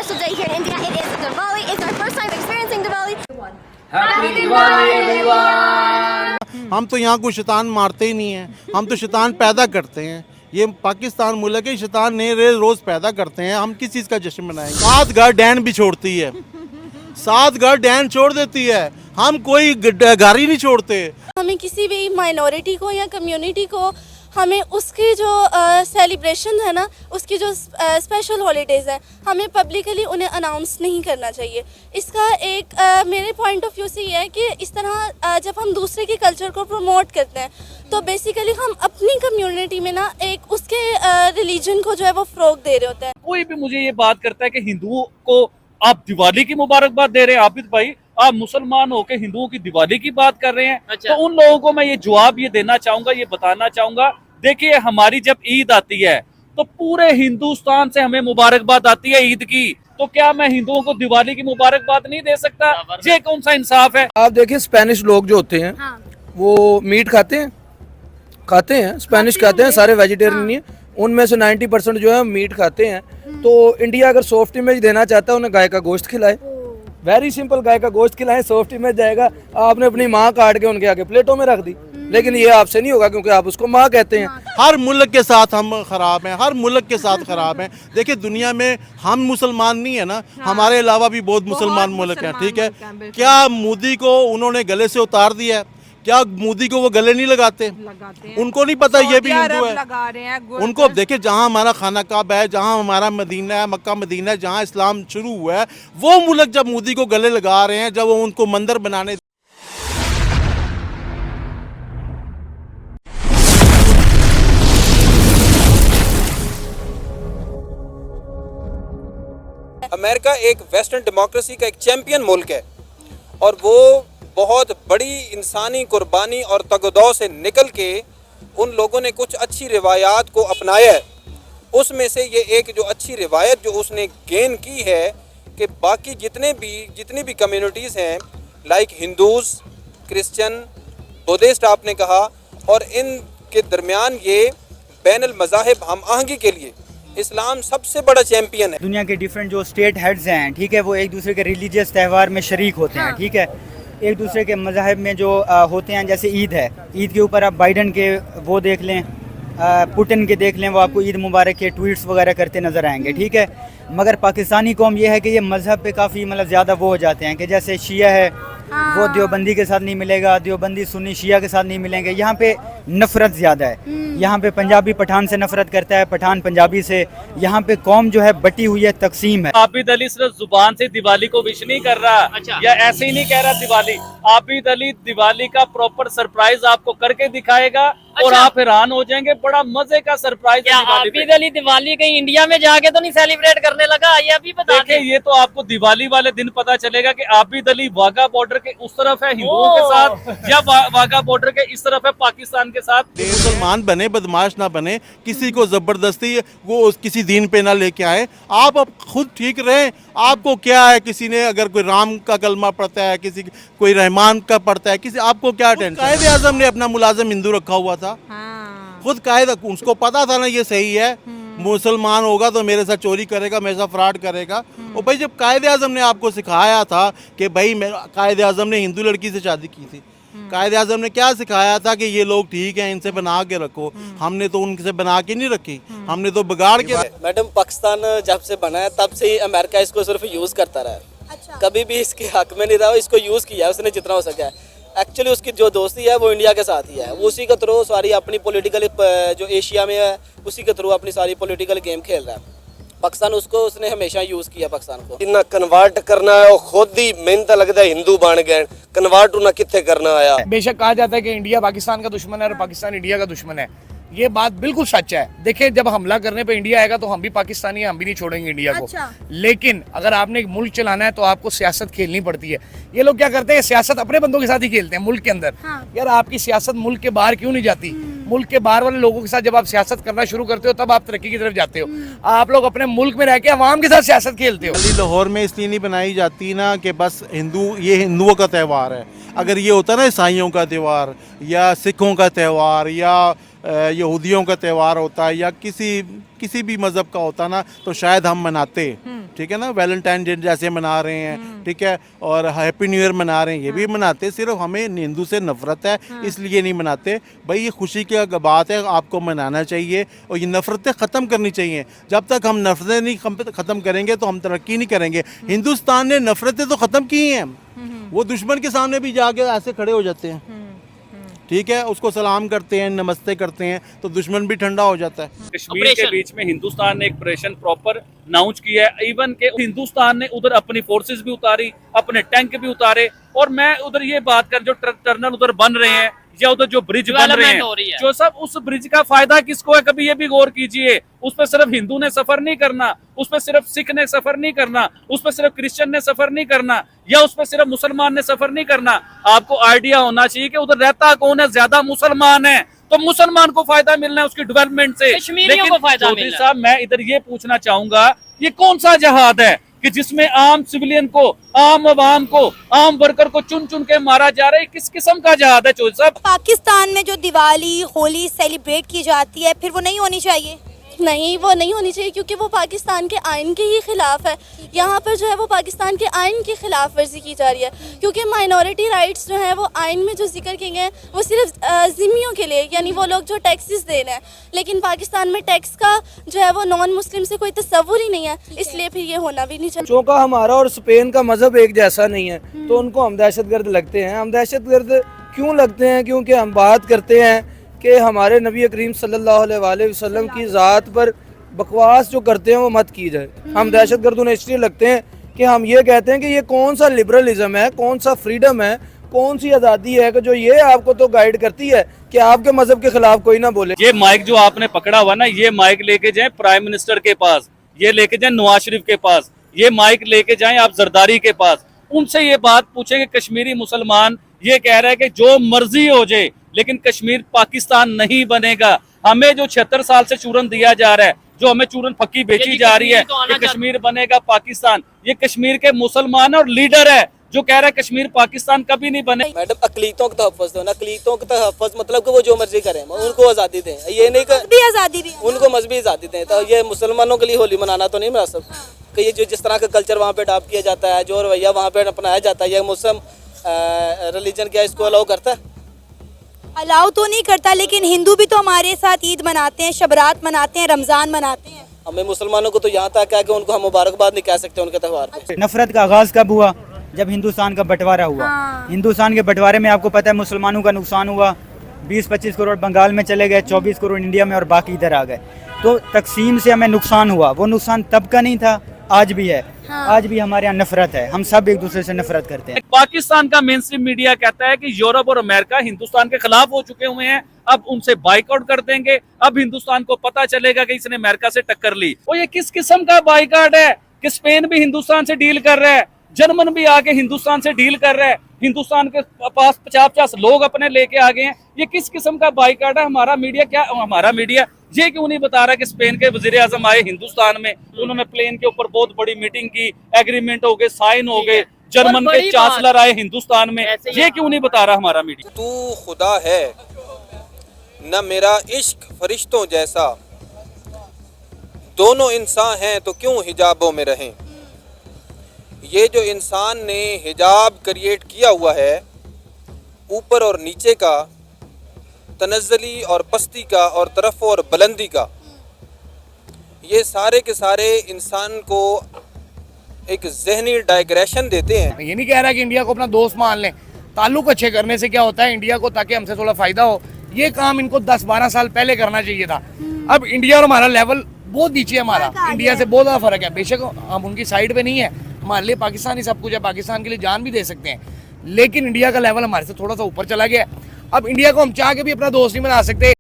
special day here in India. It is Diwali. It's our first time experiencing Diwali. Happy Diwali everyone. हम तो यहाँ को शैतान मारते ही नहीं हैं, हम तो शैतान पैदा करते हैं। ये पाकिस्तान मुल्क है, शैतान नए रोज़ पैदा करते हैं। हम किस चीज़ का जश्न मनाएंगे? 7 घर डैन भी छोड़ती है, 7 घर डैन छोड़ देती है, हम कोई घर ही नहीं छोड़ते। हमें किसी भी माइनॉरिटी को या कम्युनिटी को हमें उसकी जो सेलिब्रेशन है ना, उसकी जो स्पेशल हॉलीडेज़ है, हमें पब्लिकली उन्हें अनाउंस नहीं करना चाहिए। इसका एक मेरे पॉइंट ऑफ व्यू से ये है कि इस तरह जब हम दूसरे के कल्चर को प्रमोट करते हैं तो बेसिकली हम अपनी कम्युनिटी में ना एक उसके रिलीजन को जो है वो फ़रोग दे रहे होते हैं। कोई भी मुझे ये बात करता है कि हिंदुओं को आप दिवाली की मुबारकबाद दे रहे हैं, आबिद भाई आप मुसलमान होके हिंदुओं की दिवाली की बात कर रहे हैं। तो उन लोगों को मैं ये जवाब ये देना चाहूंगा, ये बताना चाहूंगा, देखिए हमारी जब ईद आती है तो पूरे हिंदुस्तान से हमें मुबारकबाद आती है ईद की, तो क्या मैं हिंदुओं को दिवाली की मुबारकबाद नहीं दे सकता? ये कौन सा इंसाफ है? आप देखिए स्पेनिश लोग जो होते हैं वो मीट खाते हैं स्पेनिश खाते हैं, सारे वेजिटेरियन नहीं है, उनमें से 90% जो है मीट खाते हैं। तो इंडिया अगर सॉफ्ट इमेज देना चाहता है उन्हें गाय का गोश्त खिलाए, वेरी सिंपल, गाय का गोश्त खिलाएं, सॉफ्ट इमेज जाएगा। आपने अपनी माँ काट के उनके आगे प्लेटों में रख दी, लेकिन ये आपसे नहीं होगा क्योंकि आप उसको माँ कहते हैं। हर मुल्क के साथ हम खराब हैं, हर मुल्क के साथ खराब हैं। देखिए दुनिया में हम मुसलमान नहीं है ना, हमारे अलावा भी बहुत मुसलमान मुल्क हैं, ठीक है। क्या मोदी को उन्होंने गले से उतार दिया है? क्या मोदी को वो गले नहीं लगाते? उनको नहीं पता ये भी हिंदू है? उनको देखिए जहाँ हमारा खाना काबा है, जहाँ हमारा मदीना है, मक्का मदीना है, जहाँ इस्लाम शुरू हुआ है, वो मुल्क जब मोदी को गले लगा रहे हैं, जब वो उनको मंदिर बनाने। अमेरिका एक वेस्टर्न डेमोक्रेसी का एक चैंपियन मुल्क है और वो बहुत बड़ी इंसानी कुर्बानी और तगदौ से निकल के उन लोगों ने कुछ अच्छी रिवायात को अपनाया है। उसमें से ये एक जो अच्छी रिवायत जो उसने गेन की है कि बाकी जितनी भी कम्युनिटीज़ हैं, लाइक हिंदूज़, क्रिश्चियन, बुद्धिस्ट आपने कहा, और इन के दरमियान ये बैनुल मज़ाहिब हम आहंगी के लिए इस्लाम सबसे बड़ा चैंपियन है। दुनिया के डिफरेंट जो स्टेट हेड्स हैं, ठीक है, वो एक दूसरे के रिलीजियस त्यौहार में शरीक होते हैं, ठीक है, एक दूसरे के मज़ाहिब में जो होते हैं। जैसे ईद है, ईद के ऊपर आप बाइडन के वो देख लें, पुतिन के देख लें, वो आपको ईद मुबारक के ट्वीट्स वगैरह करते नज़र आएंगे, ठीक है। मगर पाकिस्तानी कौम ये है कि ये मज़हब पे काफ़ी मतलब ज़्यादा वो हो जाते हैं कि जैसे शिया है वो देवबंदी के साथ नहीं मिलेगा, देवबंदी सुन्नी शिया के साथ नहीं मिलेंगे। यहाँ पे नफ़रत ज़्यादा है, यहाँ पे पंजाबी पठान से नफरत करता है, पठान पंजाबी से। यहाँ पे कौम जो है बटी हुई है, तकसीम है। आबिद अली सिर्फ जुबान से दिवाली को विश नहीं कर रहा, या ऐसे ही नहीं कह रहा दिवाली। आबिद अली दिवाली का प्रॉपर सरप्राइज आपको करके दिखाएगा और आप हैरान हो जाएंगे, बड़ा मजे का सरप्राइज। आबिद अली दिवाली कहीं इंडिया में जाके तो नहीं सेलिब्रेट करने लगा? ये अभी बता दें। ये तो आपको दिवाली वाले दिन पता चलेगा कि आबिद अली वाघा बॉर्डर के उस तरफ है हिंदुओं के साथ, या वाघा बॉर्डर के इस तरफ है पाकिस्तान के साथ। मुसलमान बने, बदमाश ना बने, किसी को जबरदस्ती वो किसी दीन पे ना लेके आए। आप अब खुद ठीक रहें। आपको क्या है, किसी ने अगर कोई राम का कलमा पढ़ता है, किसी कोई रहमान का पढ़ता है, किसी आपको क्या टेंशन? कायदे आजम ने अपना मुलाजिम हिंदू रखा हुआ था, खुद कायदा, उसको पता था ना ये सही है, मुसलमान होगा तो मेरे साथ चोरी करेगा, मेरे साथ फ्रॉड करेगा। और भाई जब कायदे आजम ने आपको सिखाया था कि भाई कायदे आजम ने हिंदू लड़की से शादी की थी, कायदे आजम ने क्या सिखाया था कि ये लोग ठीक हैं, इनसे बना के रखो। हमने तो उनसे बना के नहीं रखी, हमने तो बिगाड़ के। मैडम पाकिस्तान जब से बना है तब से ही अमेरिका इसको सिर्फ यूज़ करता रहा है, कभी भी इसके हक में नहीं रहा, इसको यूज़ किया उसने जितना हो सका है। एक्चुअली उसकी जो दोस्ती है वो इंडिया के साथ ही है, वो उसी के थ्रू सारी अपनी पॉलिटिकल जो एशिया में है उसी के थ्रू अपनी सारी पॉलिटिकल गेम खेल रहा है। पाकिस्तान उसको उसने हमेशा यूज़ किया पाकिस्तान को। इन्ना कन्वर्ट करना है वो खुद ही मेहनत लगता है, हिंदू बन गए, कन्वर्ट उन्हें कितने करना आया। बेशक कहा जाता है कि इंडिया पाकिस्तान का दुश्मन है और पाकिस्तान इंडिया का दुश्मन है, ये बात बिल्कुल सच है। देखिए जब हमला करने पे इंडिया आएगा तो हम भी पाकिस्तानी हैं, हम भी नहीं छोड़ेंगे इंडिया को। लेकिन अगर आपने एक मुल्क चलाना है तो आपको सियासत खेलनी पड़ती है। ये लोग क्या करते हैं, सियासत अपने बंदों के साथ ही खेलते हैं मुल्क के अंदर। यार आपकी सियासत मुल्क के बाहर क्यों नहीं जाती? मुल्क के बाहर वाले लोगों के साथ जब आप सियासत करना शुरू करते हो तब आप तरक्की की तरफ जाते हो। आप लोग अपने मुल्क में रह के अवाम के साथ सियासत खेलते हो। लाहौर में इसलिए नहीं बनाई जाती ना कि बस ये हिंदुओं का त्यौहार है। अगर ये होता ना ईसाइयों का त्यौहार या सिखों का त्यौहार या यहूदियों का त्यौहार होता है या किसी भी मज़हब का होता ना तो शायद हम मनाते, ठीक है ना, वैलेंटाइन डे जैसे मना रहे हैं, ठीक है, और हैप्पी न्यू ईयर मना रहे हैं, ये भी मनाते, सिर्फ हमें हिंदू से नफरत है इसलिए नहीं मनाते। भाई ये खुशी की बात है, आपको मनाना चाहिए और ये नफरतें ख़त्म करनी चाहिए। जब तक हम नफरतें नहीं ख़त्म करेंगे तो हम तरक्की नहीं करेंगे। हिंदुस्तान ने नफरतें तो ख़त्म की हैं, वो दुश्मन के सामने भी जाके ऐसे खड़े हो जाते हैं, ठीक है, उसको सलाम करते हैं, नमस्ते करते हैं, तो दुश्मन भी ठंडा हो जाता है। कश्मीर के बीच में हिंदुस्तान ने एक ऑपरेशन प्रॉपर अनाउंस किया है। इवन के हिंदुस्तान ने उधर अपनी फोर्सेस भी उतारी, अपने टैंक भी उतारे, और मैं उधर ये बात कर, जो टर्नल उधर बन रहे हैं या उधर जो ब्रिज बन रहे हैं, जो सब उस ब्रिज का फायदा किसको है, कभी ये भी गौर कीजिए। उस पर सिर्फ हिंदू ने सफर नहीं करना, उस पर सिर्फ सिख ने सफर नहीं करना, उस पर सिर्फ क्रिश्चियन ने सफर नहीं करना, या उस पर सिर्फ मुसलमान ने सफर नहीं करना। आपको आइडिया होना चाहिए कि उधर रहता कौन है, ज्यादा मुसलमान है, तो मुसलमान को फायदा मिलना है उसकी डेवलपमेंट से। कश्मीरियों को फायदा चौधरी साहब, मैं इधर ये पूछना चाहूंगा, ये कौन सा जहाद है कि जिसमें आम सिविलियन को, आम अवाम को, आम वर्कर को चुन चुन के मारा जा रहा है? किस किस्म का जहाद है चौधरी साहब? पाकिस्तान में जो दिवाली होली सेलिब्रेट की जाती है, फिर वो नहीं होनी चाहिए? नहीं, वो नहीं होनी चाहिए क्योंकि वो पाकिस्तान के आइन के ही खिलाफ है। यहाँ पर जो है वो पाकिस्तान के आइन की खिलाफ वर्जी की जा रही है, क्योंकि माइनॉरिटी राइट्स जो हैं वो आइन में जो जिक्र किए गए हैं वो सिर्फ ज़िम्मियों के लिए, यानी वो लोग जो टैक्सेस दे रहे हैं, लेकिन पाकिस्तान में टैक्स का जो है वो नॉन मुस्लिम से कोई तस्वुर ही नहीं है, इसलिए फिर ये होना भी नहीं चाहिए। चूँकि हमारा और स्पेन का मज़हब एक जैसा नहीं है तो उनको हम दहशतगर्द लगते हैं। हम दहशतगर्द क्यों लगते हैं? क्योंकि हम बात करते हैं कि हमारे नबी करीम सल्लल्लाहु अलैहि वसल्लम की ज़ात पर बकवास जो करते हैं वो मत की जाए। हम दहशतगर्द उन्हें इसलिए लगते हैं कि हम ये कहते हैं कि ये कौन सा लिबरलिज्म है, कौन सा फ्रीडम है, कौन सी आज़ादी है कि जो ये आपको तो गाइड करती है कि आपके मजहब के खिलाफ कोई ना बोले। ये माइक जो आपने पकड़ा हुआ ना, ये माइक लेके जाए प्राइम मिनिस्टर के पास, ये लेके जाए नवाज शरीफ के पास, ये माइक लेके जाए आप जरदारी के पास, उनसे ये बात पूछे कि कश्मीरी मुसलमान ये कह रहा है कि जो मर्जी हो जाए लेकिन कश्मीर पाकिस्तान नहीं बनेगा। हमें जो 76 साल से चूरन दिया जा रहा है, जो हमें चूरन फक्की बेची जा रही है कि कश्मीर बनेगा पाकिस्तान, ये कश्मीर के मुसलमान और लीडर है जो कह रहा है कश्मीर पाकिस्तान कभी नहीं बने। मैडम, अकलीतों का तहफ़्फ़ुज़ दो ना, अकलीतों का तहफ़्फ़ुज़ मतलब कि वो जो मर्जी करें, उनको आज़ादी दें, ये नहीं कर आज़ादी भी उनको मजहबी आज़ादी दें। तो ये मुसलमानों के लिए होली मनाना तो नहीं मना सब कि ये जो जिस तरह का कल्चर वहाँ पे अडॉप्ट किया जाता है, जो रवैया वहाँ पे अपनाया जाता है, ये मुस्लिम रिलीजन क्या इसको अलाउ करता है? अलाउ तो नहीं करता, लेकिन हिंदू भी तो हमारे साथ ईद मनाते हैं, शबरात मनाते हैं, रमजान मनाते हैं। हमें मुसलमानों को तो यहाँ तक है कि उनको हम मुबारकबाद नहीं कह सकते उनके त्यौहार पे। नफरत का आगाज़ कब हुआ? जब हिंदुस्तान का बंटवारा हुआ। हिंदुस्तान के बंटवारे में आपको पता है मुसलमानों का नुकसान हुआ, 20-25 करोड़ बंगाल में चले गए, 24 करोड़ इंडिया में और बाकी इधर आ गए। तो तकसीम से हमें नुकसान हुआ, वो नुकसान तब का नहीं था, आज भी है। आज भी हमारे यहाँ नफरत है, हम सब एक दूसरे से नफरत करते हैं। पाकिस्तान का मेन स्ट्रीम मीडिया कहता है कि यूरोप और अमेरिका हिंदुस्तान के खिलाफ हो चुके हुए हैं, अब उनसे बाइकआउट कर देंगे। अब हिंदुस्तान को पता चलेगा कि इसने अमेरिका से टक्कर ली। और ये किस किस्म का बाइकआउट है कि स्पेन भी हिंदुस्तान से डील कर रहा है, जर्मन भी आके हिंदुस्तान से डील कर रहा है, हिंदुस्तान के पास 50-50 लोग अपने लेके आ गए हैं। ये किस किस्म का बाइकआउट है? हमारा मीडिया ये क्यों नहीं बता रहा कि स्पेन के वजीर आजम आए हिंदुस्तान में, उन्होंने प्लेन के ऊपर बहुत बड़ी मीटिंग की, एग्रीमेंट हो गए, साइन हो गए, जर्मन के चांसलर आए हिंदुस्तान में, ये क्यों नहीं बता रहा हमारा मीडिया? तू खुदा है न मेरा इश्क फरिश्तों जैसा, दोनों इंसान हैं तो क्यों हिजाबों में रहें। ये जो इंसान ने हिजाब क्रिएट किया हुआ है, ऊपर और नीचे का, तनज़्ज़ुली और पस्ती का, और तरफ और बुलंदी का, ये सारे के सारे इंसान को एक ज़हनी डाइग्रेशन देते हैं। ये नहीं कह रहा कि इंडिया को अपना दोस्त मान लें, ताल्लुक अच्छे करने से क्या होता है इंडिया को, ताकि हमसे थोड़ा फ़ायदा हो। ये काम इनको 10-12 साल पहले करना चाहिए था। अब इंडिया और हमारा लेवल बहुत नीचे है, हमारा इंडिया से बहुत ज़्यादा फ़र्क है। बेशक हम उनकी साइड पे नहीं है, हमारे लिए पाकिस्तान ही सब कुछ है, पाकिस्तान के लिए जान भी दे सकते हैं, लेकिन इंडिया का लेवल हमारे से थोड़ा सा ऊपर चला गया है। अब इंडिया को हम चाह के भी अपना दोस्त नहीं बना सकते,